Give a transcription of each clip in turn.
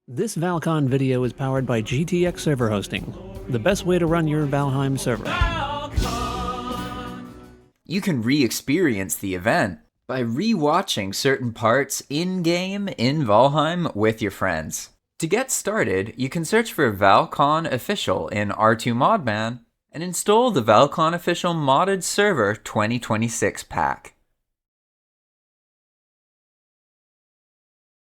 This Val-Con video is powered by GTX Server Hosting, the best way to run your Valheim server. You can re-experience the event by re-watching certain parts in-game in Valheim with your friends. To get started, you can search for Val-Con Official in R2 Modman and install the Val-Con Official Modded Server 2026 pack.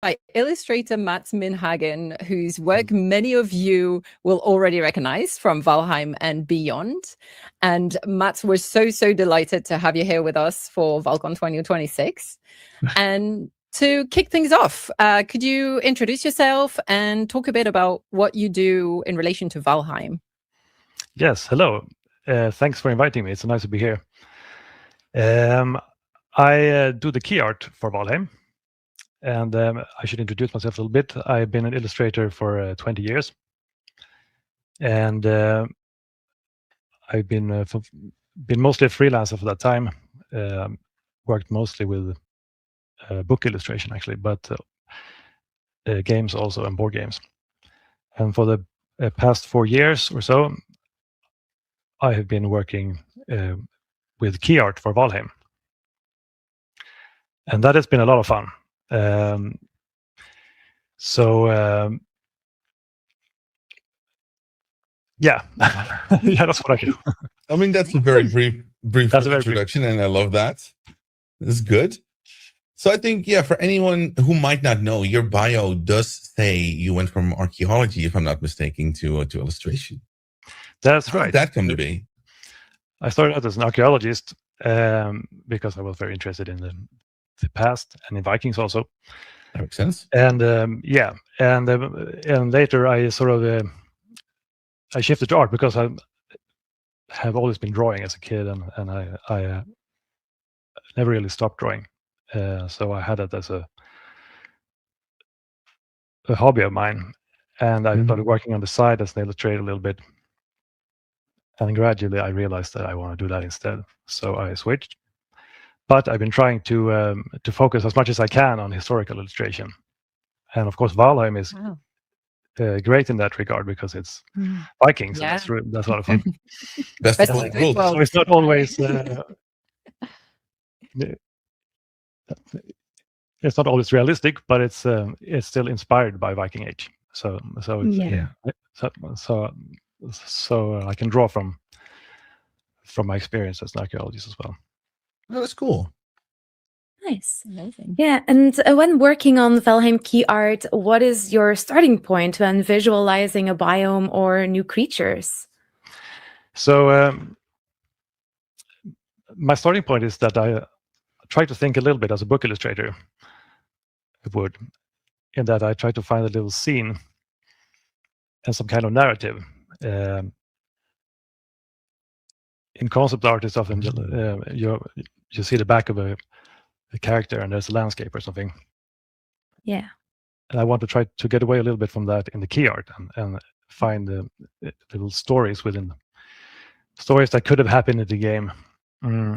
By illustrator Mats Minhagen, whose work many of you will already recognize from Valheim and beyond. And Mats, we're so delighted to have you here with us for Val-Con 2026. And to kick things off, could you introduce yourself and talk a bit about what you do in relation to Valheim? Yes, hello. Thanks for inviting me. It's nice to be here. I do the key art for Valheim. And I should introduce myself a little bit. I've been an illustrator for 20 years. And I've been mostly a freelancer for that time. Worked mostly with book illustration, actually, but games also, and board games. And for the past 4 years or so, I have been working with key art for Valheim. And that has been a lot of fun. Yeah, that's what I do. I mean, that's a very brief introduction, and I love that. It's good. So I think, yeah, for anyone who might not know, your bio does say you went from archaeology, if I'm not mistaken, to illustration. That's How right. did that come to be? I started out as an archaeologist because I was very interested in the past and in Vikings also. That makes sense. And and later I sort of I shifted to art because I have always been drawing as a kid, and I never really stopped drawing. So I had it as a hobby of mine, and I started working on the side as an illustrator a little bit. And gradually I realized that I want to do that instead. So I switched. But I've been trying to focus as much as I can on historical illustration. And of course, Valheim is great in that regard because it's Vikings. Yeah. So that's a lot of fun. Best of both worlds. So it's not always it's not always realistic, but it's still inspired by Viking Age. So I can draw from my experience as an archaeologist as well. Oh, that's cool. Nice. Amazing. Yeah, and when working on Valheim key art, what is your starting point when visualizing a biome or new creatures? So my starting point is that I try to think a little bit as a book illustrator would, in that I try to find a little scene and some kind of narrative. In concept art, it's often you see the back of a character and there's a landscape or something. Yeah. And I want to try to get away a little bit from that in the key art and find little stories within stories that could have happened in the game.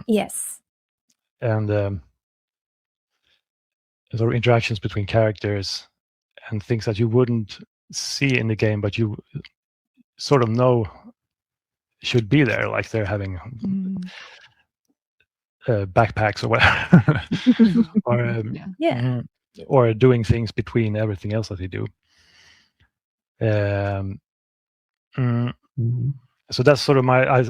Yes. And sort of interactions between characters and things that you wouldn't see in the game, but you sort of know should be there, like they're having backpacks or whatever, or doing things between everything else that they do. So that's sort of I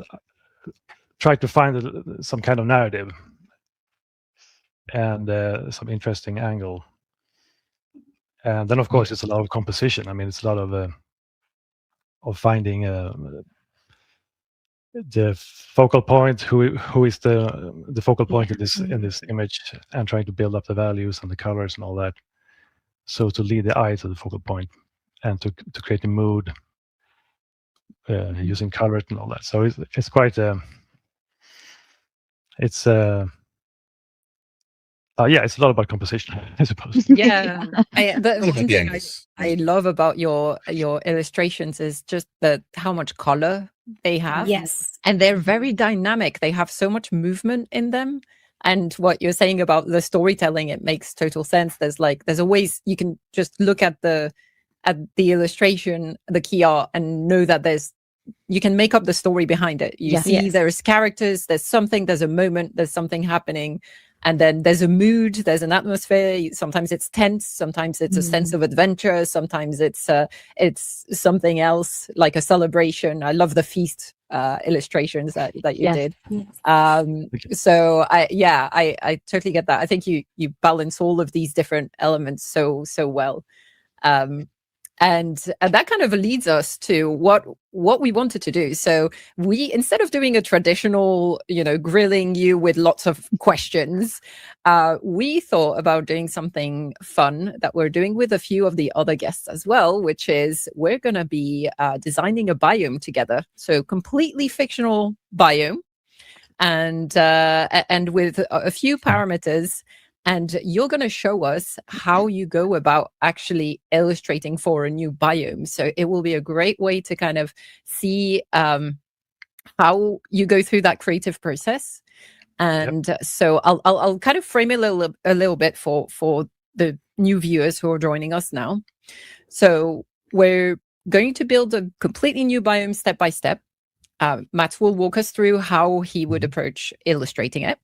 try to find some kind of narrative and some interesting angle. And then, of course, it's a lot of composition. I mean, it's a lot of finding the focal point, who is the focal point in this image, and trying to build up the values and the colors and all that. So to lead the eye to the focal point and to create the mood using colors and all that. So it's quite it's a lot about composition, I suppose. Yeah. The one thing I love about your illustrations is just how much color they have. Yes. And they're very dynamic. They have so much movement in them. And what you're saying about the storytelling, it makes total sense. There's always, you can just look at the at the illustration, the key art, and know that you can make up the story behind it. You see there's characters, there's a moment, there's something happening, and then there's a mood, there's an atmosphere. Sometimes it's tense, sometimes it's a sense of adventure, sometimes it's something else, like a celebration. I love the feast illustrations that you did. So I totally get that. I think you balance all of these different elements so well. And that kind of leads us to what we wanted to do. So we, instead of doing a traditional, grilling you with lots of questions, we thought about doing something fun that we're doing with a few of the other guests as well, which is we're going to be designing a biome together. So completely fictional biome, and with a few parameters. And you're going to show us how you go about actually illustrating for a new biome. So it will be a great way to kind of see how you go through that creative process. And so I'll kind of frame it a little bit for the new viewers who are joining us now. So we're going to build a completely new biome step by step. Matt will walk us through how he would approach illustrating it.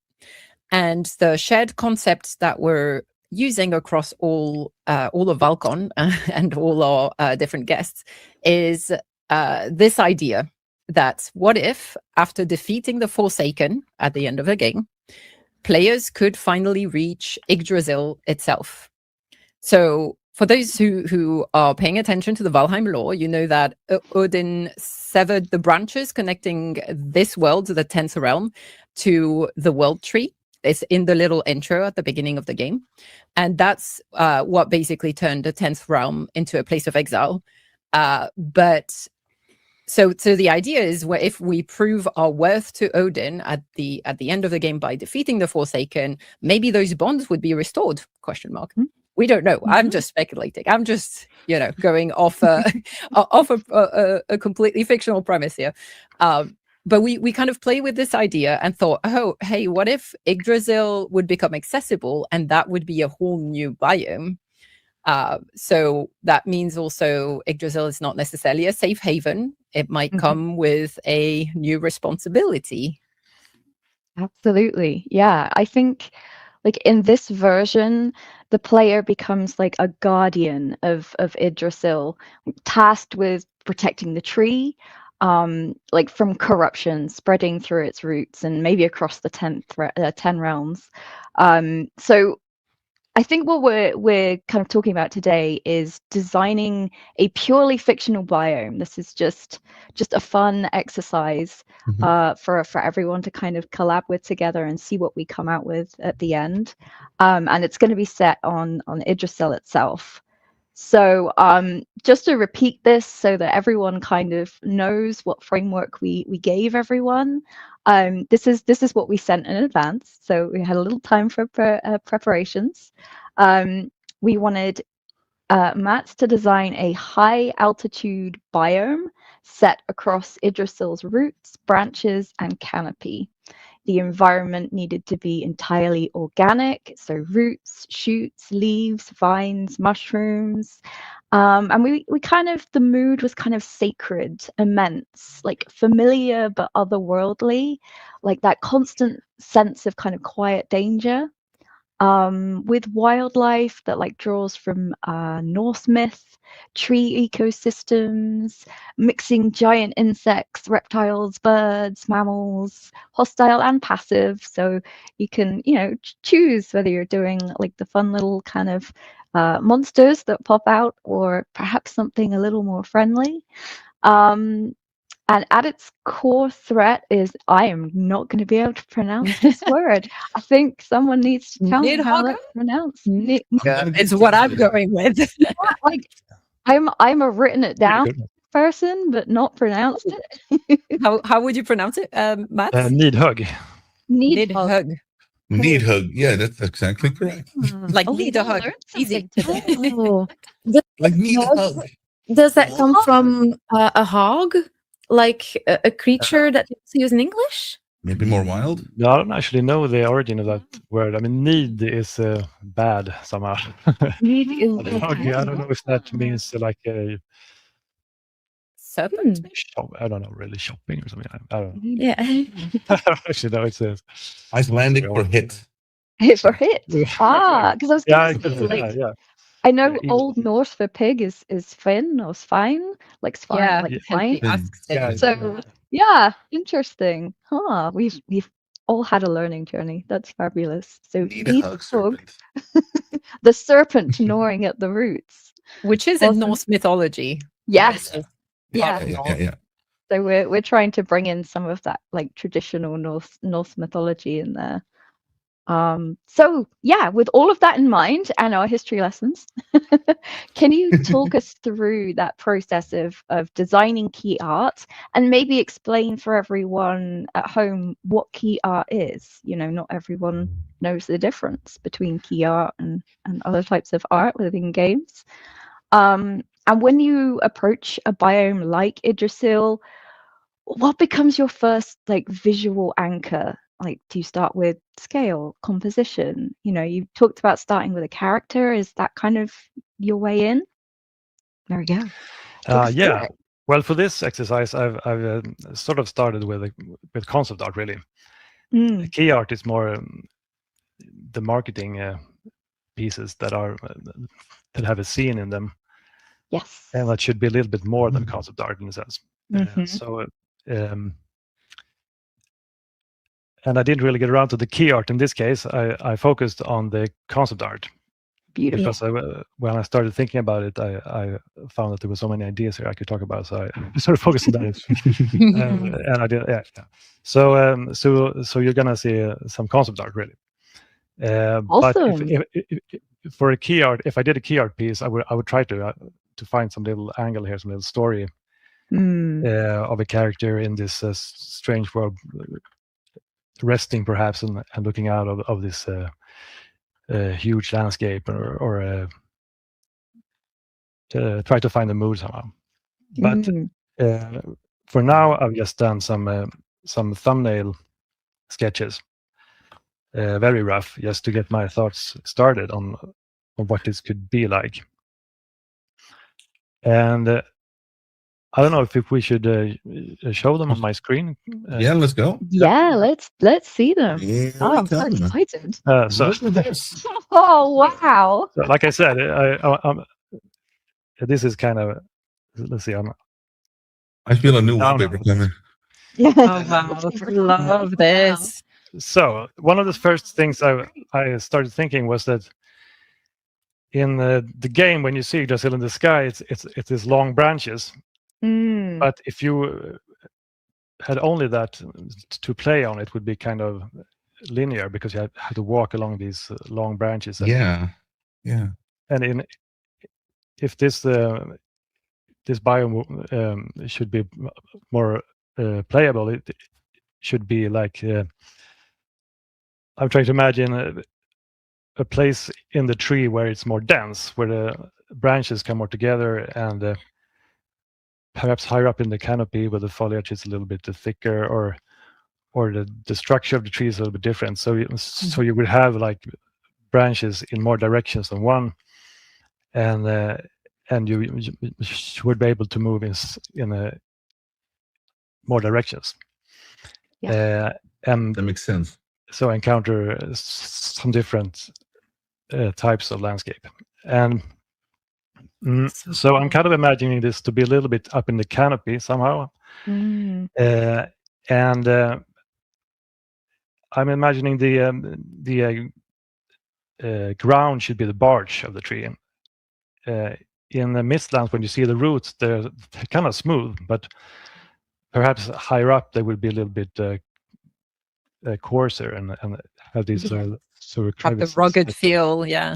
And the shared concept that we're using across all of Val-Con and all our different guests is this idea that what if, after defeating the Forsaken at the end of the game, players could finally reach Yggdrasil itself. So for those who are paying attention to the Valheim lore, you know that Odin severed the branches connecting this world, the 10th realm, to the world tree. It's in the little intro at the beginning of the game. And that's what basically turned the 10th realm into a place of exile. But so the idea is, if we prove our worth to Odin at the end of the game by defeating the Forsaken, maybe those bonds would be restored, ? We don't know. I'm just speculating. I'm just, going off off a completely fictional premise here. But we kind of play with this idea and thought, oh, hey, what if Yggdrasil would become accessible, and that would be a whole new biome? So that means also Yggdrasil is not necessarily a safe haven. It might come with a new responsibility. Absolutely. Yeah. I think in this version, the player becomes like a guardian of Yggdrasil, tasked with protecting the tree, from corruption spreading through its roots and maybe across the 10 realms. So I think what we're kind of talking about today is designing a purely fictional biome. This is just a fun exercise for everyone to kind of collab with together and see what we come out with at the end. And it's going to be set on Yggdrasil itself. So just to repeat this so that everyone kind of knows what framework we gave everyone, this is what we sent in advance. So we had a little time for preparations. We wanted Matt to design a high altitude biome set across Yggdrasil's roots, branches, and canopy. The environment needed to be entirely organic, so roots, shoots, leaves, vines, mushrooms. And we kind of, the mood was kind of sacred, immense, like familiar but otherworldly, like that constant sense of kind of quiet danger. With wildlife that draws from Norse myth, tree ecosystems, mixing giant insects, reptiles, birds, mammals, hostile and passive. So you can, choose whether you're doing the fun little kind of monsters that pop out, or perhaps something a little more friendly. And at its core threat is, I am not going to be able to pronounce this word. I think someone needs to tell me how that's pronounced. It's what I'm going with. I'm a written it down person, but not pronounced it. How would you pronounce it, Matt? Nidhög. Nidhög. Nidhög. Yeah, that's exactly correct. Like need a hug. Easy. Like need a hug. Does that come from a hog? Like a creature that you use in English? Maybe more wild? No, I don't actually know the origin of that word. I mean, need is bad somehow. Need is Okay, I don't know if that means like a Serpent? I don't know, really shopping or something. I don't know. Yeah. I don't actually know. It's Icelandic for hit. Hit for hit. Because I was yeah, going to say, like, yeah. I know Yeah, Old Norse for pig is Finn or Svein, like Svein, Yeah, like Yeah. Svein. he asks Yeah, it. So yeah, interesting. Huh? We've all had a learning journey. That's fabulous. So Need a need hug hug, serpent. the serpent gnawing at the roots. Which is in Awesome. Norse mythology. Yes. Right? Yeah. Yeah. So we're trying to bring in some of that like traditional Norse mythology in there. So yeah, with all of that in mind and our history lessons, can you talk us through that process of designing key art and maybe explain for everyone at home what key art is? You know, not everyone knows the difference between key art and other types of art within games. And when you approach a biome like Yggdrasil, what becomes your first like visual anchor? Like, do you start with scale, composition? You know, you talked about starting with a character. Is that kind of your way in? There we go. yeah. Well, for this exercise, I've sort of started with concept art. Really, key art is more the marketing pieces that are that have a scene in them. Yes. And that should be a little bit more than concept art in a sense. And I didn't really get around to the key art in this case. I focused on the concept art. Beautiful. Because when I started thinking about it, I found that there were so many ideas here I could talk about. So I sort of focused on that. And I did, yeah. So you're gonna see some concept art really. Awesome. But if for a key art, if I did a key art piece, I would try to find some little angle here, some little story of a character in this strange world, resting perhaps and looking out of this huge landscape, or try to find the mood somehow. But for now, I've just done some thumbnail sketches, very rough, just to get my thoughts started on what this could be like. And I don't know if we should show them on my screen. Yeah, let's go. Yeah, let's see them. I'm so excited. So, oh wow! So like I said, this is kind of, let's see. I feel a new wallpaper coming. Yeah. Oh wow! Love this. So one of the first things I started thinking was that in the game, when you see Yggdrasil in the sky, it's these long branches. But if you had only that to play on, it would be kind of linear because you had to walk along these long branches. And, yeah. And if this biome should be more playable, it should be like I'm trying to imagine a place in the tree where it's more dense, where the branches come more together, and perhaps higher up in the canopy where the foliage is a little bit thicker, or the structure of the tree is a little bit different. So you would have like branches in more directions than one, and you would be able to move in more directions. Yeah. And that makes sense. So encounter some different types of landscape. And so I'm kind of imagining this to be a little bit up in the canopy somehow. And I'm imagining the ground should be the bark of the tree. In the Mistlands, when you see the roots, they're kind of smooth, but perhaps higher up they will be a little bit coarser and have these sort of have the rugged feel. Yeah.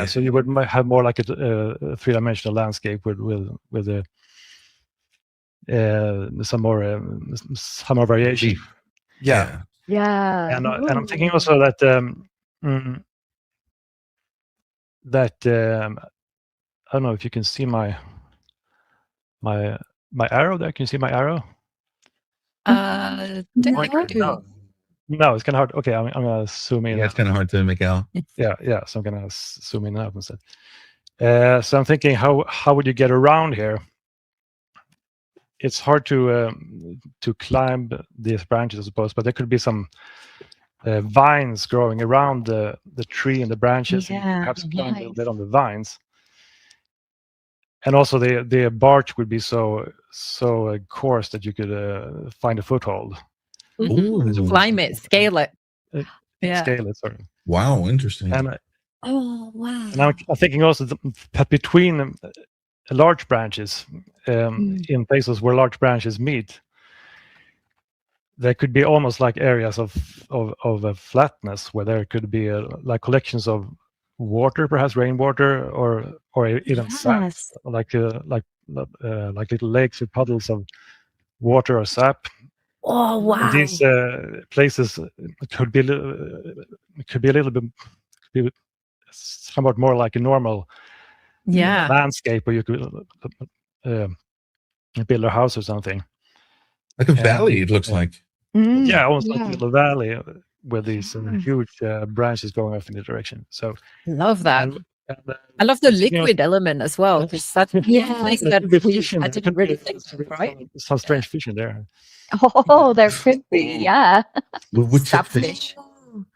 So you would have more like a three-dimensional landscape with some more variation. Yeah. And I'm thinking also that I don't know if you can see my arrow there. Can you see my arrow? Don't think I do. No, it's kind of hard. Okay, I'm gonna zoom in. Yeah, it's kind of hard to make out. Yeah. So I'm gonna zoom in now instead. So I'm thinking, how would you get around here? It's hard to climb these branches, I suppose, but there could be some vines growing around the tree and the branches. Yeah, and perhaps climb a little bit on the vines. And also the bark would be so coarse that you could find a foothold. Ooh. Climb it, scale it. Scale it, sorry. Wow, interesting. And Oh, wow. and I'm thinking also that between large branches, in places where large branches meet, there could be almost like areas of flatness where there could be like collections of water, perhaps rainwater, or even sap, Yes. like little lakes with puddles of water or sap. Oh, wow. And these places could be a little bit somewhat more like a normal landscape where you could build a house or something. Like a valley, it looks like. Yeah, almost like a little valley with these huge branches going off in the direction. So love that. And, I love the liquid element as well, because that's nice that I didn't really think of, right? Some strange fish in there. Oh, there could be, yeah. Which Sapfish.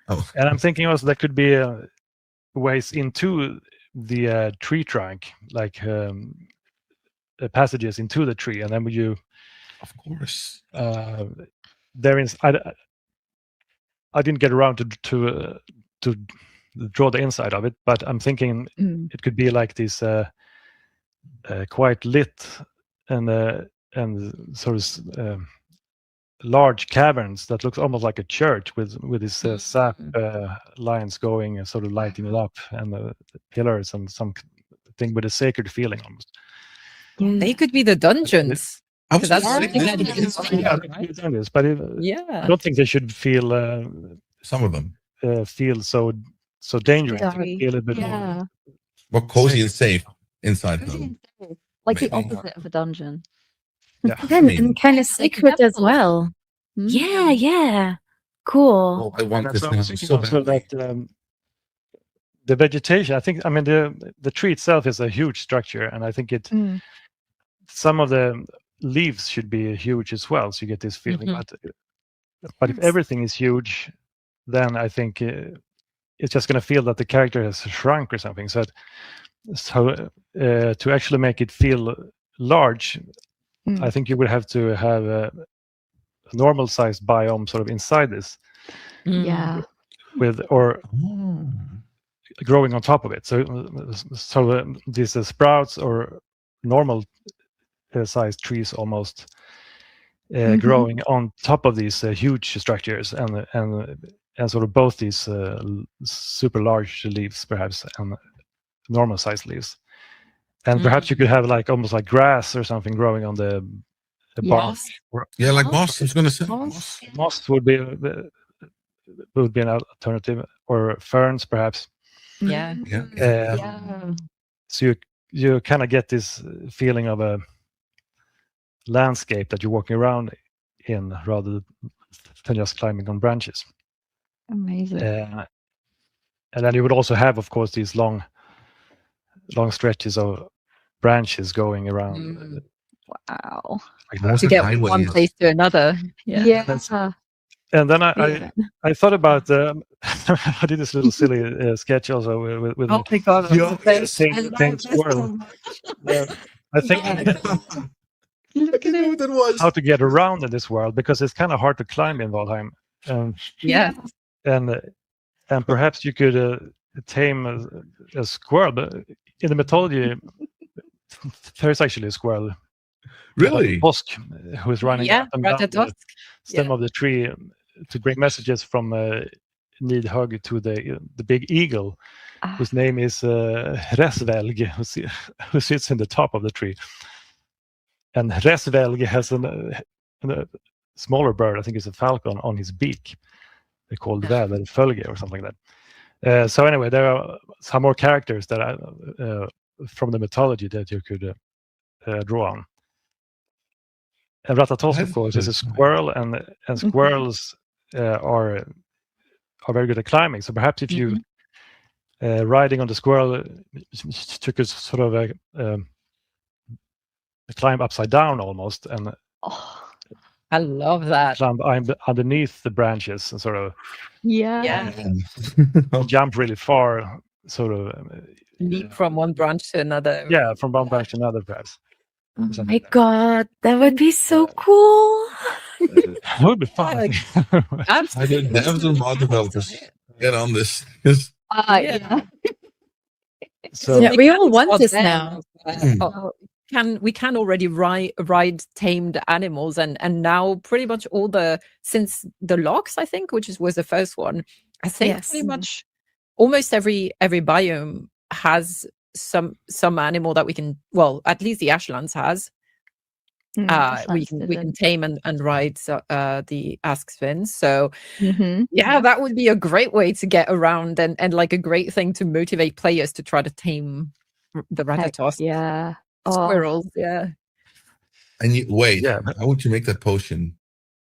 Oh. And I'm thinking also there could be ways into the tree trunk, like passages into the tree, and then you, of course, there is. I didn't get around to draw the inside of it, but I'm thinking it could be like this quite lit and sort of large caverns that looks almost like a church with these sap lines going, sort of lighting it up, and the pillars and something with a sacred feeling almost. They could be the dungeons. I was That's I don't think they should feel some of them feel so dangerous. Feel a bit more cozy and safe inside them. Like the opposite of a dungeon. Yeah, and kind of sacred as well. Yeah. Cool. Oh, I want this now so that the vegetation, I mean the tree itself is a huge structure, and I think some of the leaves should be huge as well, so you get this feeling. But if everything is huge, then I think it's just going to feel that the character has shrunk or something. So to actually make it feel large, I think you would have to have a normal sized biome sort of inside this, with or growing on top of it. So these sprouts or normal sized trees almost growing on top of these huge structures, and sort of both these super large leaves, perhaps, and normal sized leaves. And perhaps you could have like almost like grass or something growing on the bark. Yeah, like moss. I was going to say moss would be an alternative, or ferns perhaps. So you kind of get this feeling of a landscape that you're walking around in, rather than just climbing on branches. Amazing. And then you would also have, of course, these long stretches of branches going around. Wow. To get from one place to another. And then I thought about I did this little silly sketch also with oh my god, squirrel. I think I can know what that was. How to get around in this world, because it's kind of hard to climb in Valheim. And perhaps you could tame a squirrel. But in the mythology, there's actually a squirrel. Really? Bosk, who is running up and down the stem of the tree to bring messages from Nidhogg to the big eagle, whose name is Resvelg, who sits in the top of the tree. And Resvelg has a smaller bird, I think it's a falcon, on his beak. They're called Väderfölge or something like that. So anyway, there are some more characters that from the mythology that you could draw on. And Ratatosk, of course, is a squirrel, and squirrels are very good at climbing. So perhaps if you riding on the squirrel took a sort of a climb upside down almost, and I love that. climb underneath the branches and sort of jump really far, sort of leap from one branch to another. Yeah, from one branch to another, perhaps. Oh my god, that would be so cool. That would be fun. I did have some mod developers get on this. So yeah, we all want this now. We can already ride tamed animals, and now pretty much since the logs, I think, which was the first one, I think pretty much almost every biome has some animal that we can, well, at least the Ashlands has. We can tame and ride the Asksvins. So that would be a great way to get around, and like a great thing to motivate players to try to tame the Ratatos. Squirrels. And how would you make that potion?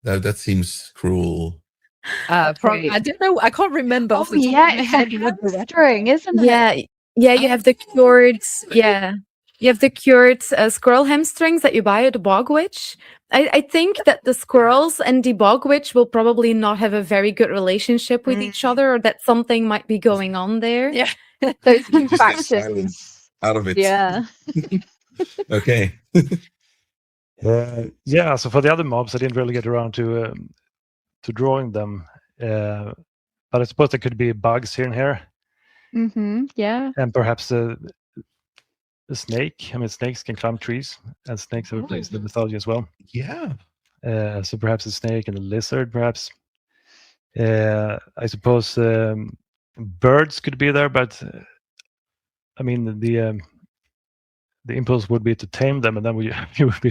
That seems cruel. I don't know. I can't remember. It's a hamstring, isn't it? Yeah. You have the cured. You have the cured squirrel hamstrings that you buy at the Bog Witch. I think that the squirrels and the Bog Witch will probably not have a very good relationship with each other, or that something might be going on there. Yeah, those factions out of it. Yeah. Okay. So for the other mobs, I didn't really get around to drawing them, but I suppose there could be bugs here and here. Yeah. And perhaps a snake. I mean, snakes can climb trees, and snakes have a place in the mythology as well. Yeah. So perhaps a snake and a lizard, perhaps. I suppose birds could be there, but I mean the impulse would be to tame them, and then you would be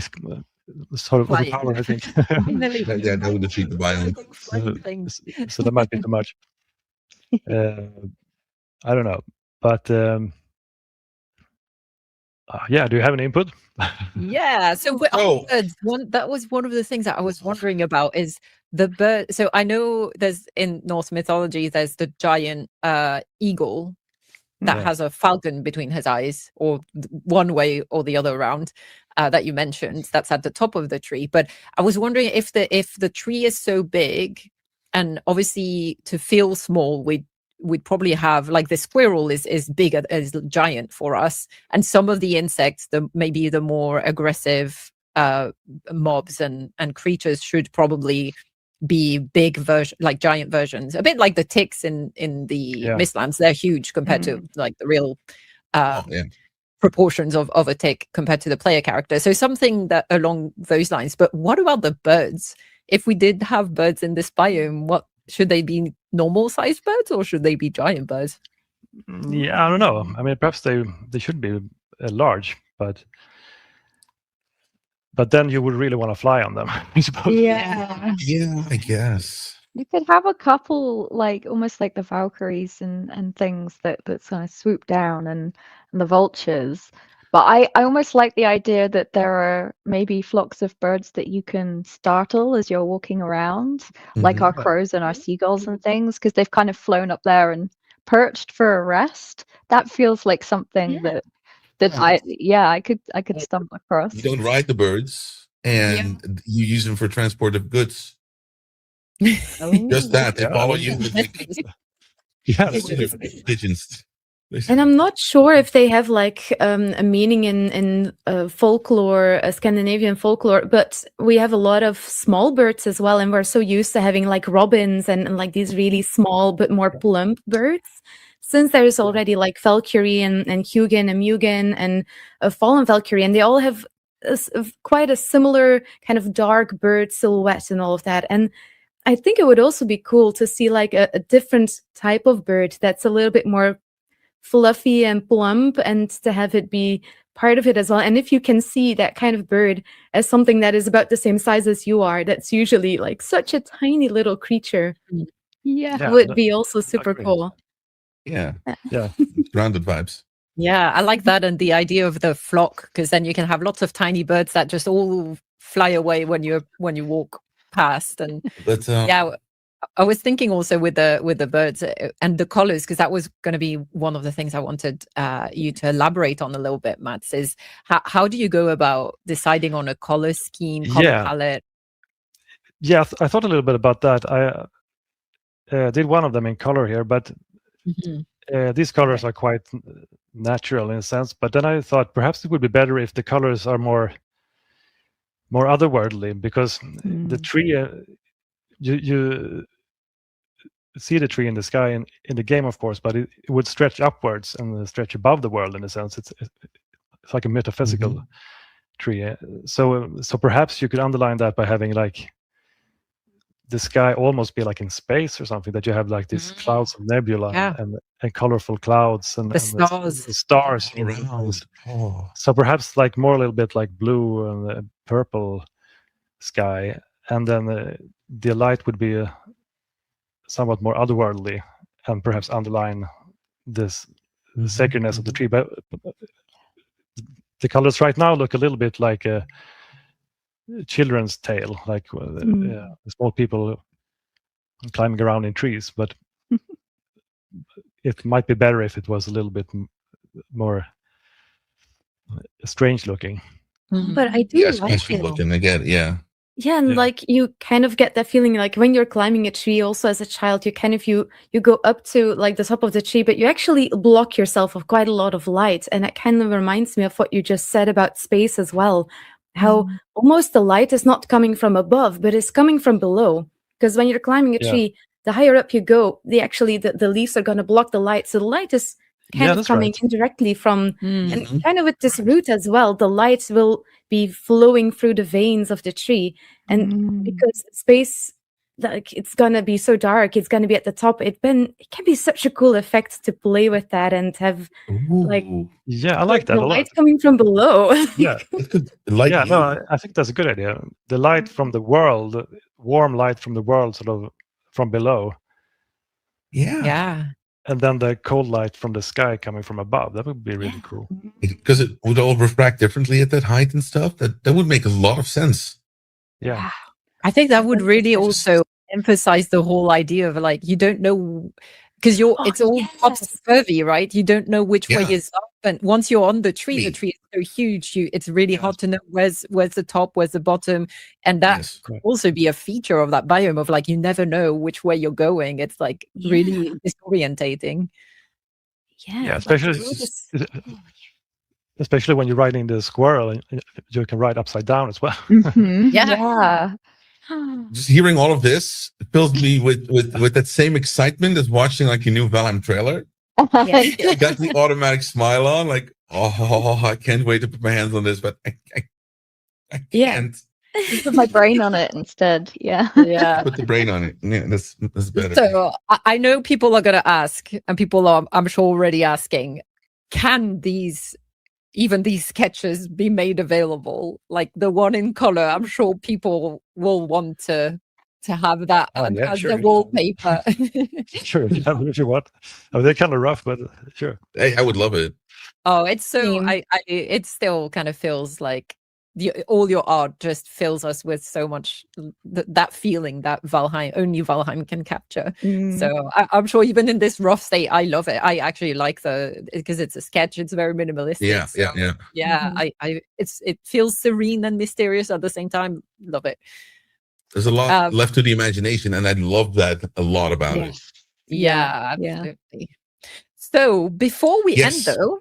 sort of overpowered, I think. That would defeat the biome. So that might be too much. I don't know, but do you have any input? So that was one of the things that I was wondering about, is the bird. So I know there's, in Norse mythology, there's the giant eagle that has a falcon between his eyes, or one way or the other around, that you mentioned, that's at the top of the tree. But I was wondering if the tree is so big, and obviously to feel small, we'd probably have, like, the squirrel is bigger, is giant for us, and some of the insects, maybe the more aggressive mobs and creatures, should probably be big version, like giant versions, a bit like the ticks in the Mistlands. They're huge compared to like the real proportions of a tick compared to the player character. So something that along those lines. But what about the birds? If we did have birds in this biome, what should they be? Normal sized birds, or should they be giant birds? Yeah, I don't know. I mean, perhaps they should be large, but then you would really want to fly on them, I suppose. Yeah, I guess. You could have a couple, like almost like the Valkyries and things that kind of swoop down, and the vultures. But I almost like the idea that there are maybe flocks of birds that you can startle as you're walking around, like our crows and our seagulls and things, because they've kind of flown up there and perched for a rest. That feels like something that I could stumble across. You don't ride the birds, and you use them for transport of goods. Just that, they follow you. Pigeons. And I'm not sure if they have like a meaning in folklore, Scandinavian folklore, but we have a lot of small birds as well, and we're so used to having like robins and like these really small but more plump birds. Since there's already like Valkyrie and Hugin and Mugen and a fallen Valkyrie, and they all have quite a similar kind of dark bird silhouette and all of that. And I think it would also be cool to see like a different type of bird that's a little bit more fluffy and plump, and to have it be part of it as well. And if you can see that kind of bird as something that is about the same size as you are, that's usually like such a tiny little creature. Would be also super cool. Yeah. Grounded vibes. Yeah, I like that, and the idea of the flock, because then you can have lots of tiny birds that just all fly away when you walk past. And I was thinking also with the birds and the colors, because that was going to be one of the things I wanted you to elaborate on a little bit, Mats, is how do you go about deciding on a color scheme, color palette? Yeah, I thought a little bit about that. I did one of them in color here, but these colors are quite natural in a sense. But then I thought perhaps it would be better if the colors are more otherworldly, because the tree, you see the tree in the sky in the game, of course, but it would stretch upwards and stretch above the world in a sense. It's like a metaphysical tree. So perhaps you could underline that by having like the sky almost be like in space or something, that you have like these clouds of nebula and colorful clouds and the stars around. So perhaps like more a little bit like blue and purple sky, and then the light would be somewhat more otherworldly and perhaps underline this sacredness of the tree. But the colors right now look a little bit like a children's tale, like small people climbing around in trees. But it might be better if it was a little bit more strange looking. But I do like it. Looking again, Yeah, and like you kind of get that feeling like when you're climbing a tree also as a child, you kind of you go up to like the top of the tree, but you actually block yourself of quite a lot of light. And it kind of reminds me of what you just said about space as well. How almost the light is not coming from above, but it's coming from below. Because when you're climbing a tree, the higher up you go, the leaves are going to block the light. So the light is kind of coming indirectly from, and kind of with this root as well, the light will be flowing through the veins of the tree. And because space, like it's going to be so dark, it's going to be at the top. It can be such a cool effect to play with that and have like... Yeah, I like that a lot. Light coming from below. Yeah, no, I think that's a good idea. The light from the world, warm light from the world, sort of from below. Yeah. And then the cold light from the sky coming from above. That would be really cool. Because it would all refract differently at that height and stuff. That would make a lot of sense. Yeah. I think that would really also emphasize the whole idea of like, you don't know, because it's all topsy-turvy, right? You don't know which way is up. And once you're on the tree is so huge, it's really hard to know where's the top, where's the bottom. And that could also be a feature of that biome of like, you never know which way you're going. It's like really disorientating. Yeah, especially when you're riding the squirrel, and you can ride upside down as well. Yeah. Just hearing all of this fills me with that same excitement as watching like a new Valheim trailer. I got the automatic smile on, like, I can't wait to put my hands on this, but I can't. Put my brain on it instead. Yeah. Put the brain on it. Yeah, that's better. So I know people are going to ask, and people are, I'm sure, already asking, can even these sketches be made available? Like the one in color, I'm sure people will want to have that as the wallpaper. Sure, if you want. I mean, they're kind of rough, but sure. Hey, I would love it. Oh, it's so it still kind of feels like all your art just fills us with so much that feeling that only Valheim can capture. So I'm sure even in this rough state, I love it. I actually like because it's a sketch. It's very minimalistic. It feels serene and mysterious at the same time. Love it. There's a lot left to the imagination, and I love that a lot about it. Yeah, absolutely. So before we end, though,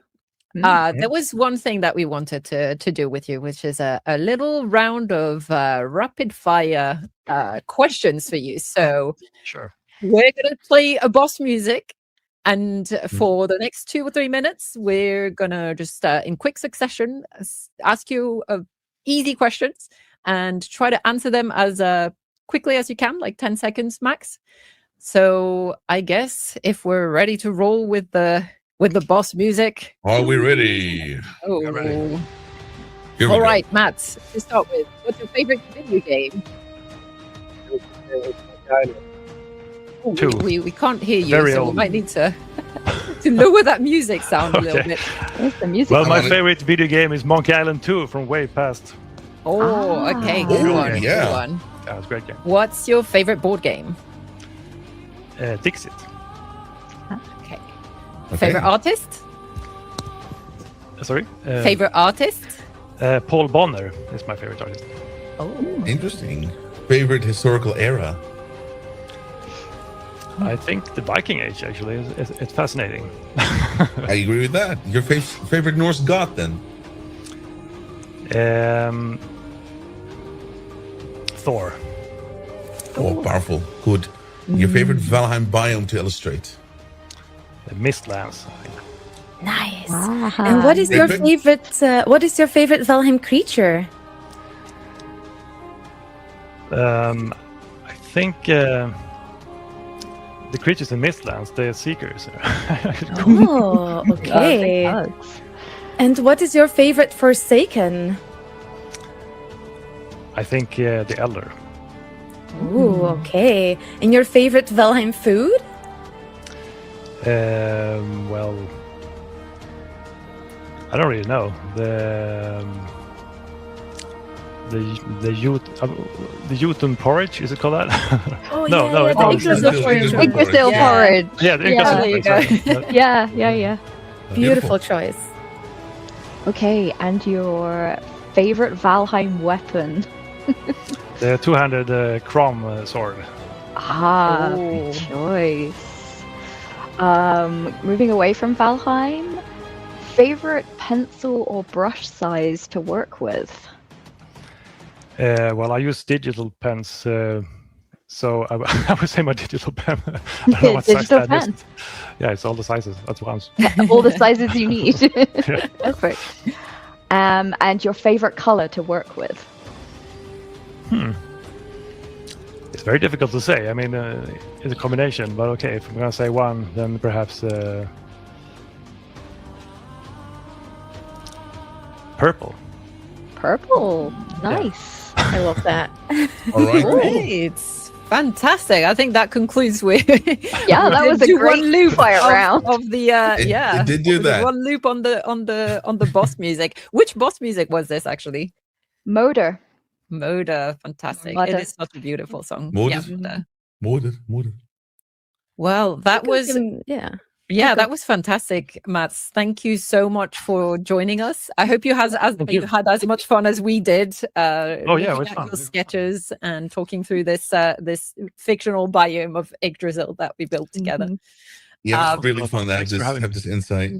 there was one thing that we wanted to do with you, which is a little round of rapid fire questions for you. So we're going to play a boss music, and for the next 2 or 3 minutes, we're going to just in quick succession ask you easy questions and try to answer them as quickly as you can, like 10 seconds max. So I guess if we're ready to roll with the boss music. Are we ready? Oh, we're ready. All right, Mats, to start with, what's your favorite video game? We can't hear you, Very so old. we might need to lower that music sound a little bit. The music. Well, my favorite video game is Monkey Island 2 from way past. Oh, okay. Good one. Yeah. Good one. That was a great game. What's your favorite board game? Dixit. Okay. Okay. Favorite artist? Sorry? Favorite artist? Paul Bonner is my favorite artist. Oh. Interesting. Favorite historical era? I think the Viking Age, actually, it's fascinating. I agree with that. Your favorite Norse god, then? Thor. Oh, powerful. Good. Your favorite Valheim biome to illustrate? The Mistlands, I think. Nice. Ah. And what is your Favorite? favorite? What is your favorite Valheim creature? I think the creatures in Mistlands, they're seekers. Oh, Big okay. bugs. And what is your favorite Forsaken? I think the Elder. Ooh, okay. And your favorite Valheim food? Well, I don't really know. The Jotun porridge, is it called that? Oh, No, yeah, no, yeah, it's the not. Yggdrasil porridge. Yggdrasil Yeah. porridge. Yeah, the Yeah. There you go. Yeah. Beautiful choice. Okay, and your favorite Valheim weapon? The two-handed Crom sword. Ah, Oh. good choice. Moving away from Valheim, favorite pencil or brush size to work with? Well, I use digital pens, so I would say my digital pen. I don't know what size Digital that is. pen. Yeah, it's all the sizes at once. All the sizes you need. Yeah. Perfect. And your favorite color to work with? It's very difficult to say. I mean, it's a combination, but okay, if I'm gonna say one, then perhaps purple. Purple. Nice. I love that. All right. Cool. Great. Fantastic. I think that concludes with Yeah, that was a do great one loop fire round. of the It did do we did that. one loop on the boss music. Which boss music was this actually? Motor. Moda. Fantastic. It Moda. is such a beautiful song. Moda. Yeah, Moda. Moder. Well, that was Yeah. that was fantastic, Mats. Thank you so much for joining us. I hope you had as much fun as we did. Oh, yeah, it looking was at fun. your sketches and talking through this this fictional biome of Yggdrasil that we built together. Mhm. Yeah, Um, it's really fun to have Thanks for having have this insight.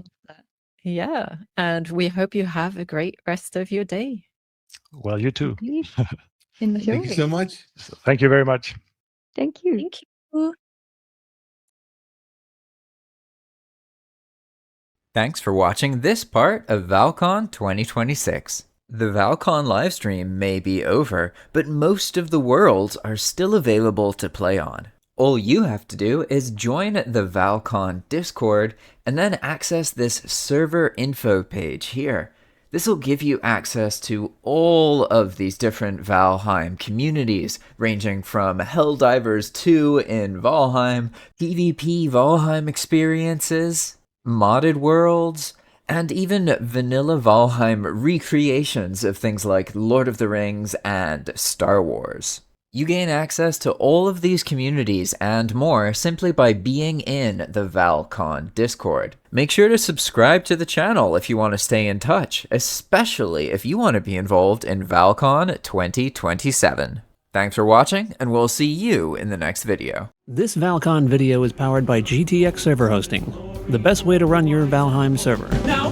Yeah, and we hope you have a great rest of your day. Well, you too. Enjoy. Thank you so much. Thank you very much. Thank you. Thank you. Thanks for watching this part of Val-Con 2026. The Val-Con livestream may be over, but most of the worlds are still available to play on. All you have to do is join the Val-Con Discord and then access this server info page here. This will give you access to all of these different Valheim communities, ranging from Helldivers 2 in Valheim, PvP Valheim experiences, modded worlds, and even vanilla Valheim recreations of things like Lord of the Rings and Star Wars. You gain access to all of these communities and more simply by being in the Val-Con Discord. Make sure to subscribe to the channel if you want to stay in touch, especially if you want to be involved in Val-Con 2027. Thanks for watching, and we'll see you in the next video. This Val-Con video is powered by GTX Server Hosting, the best way to run your Valheim server. Now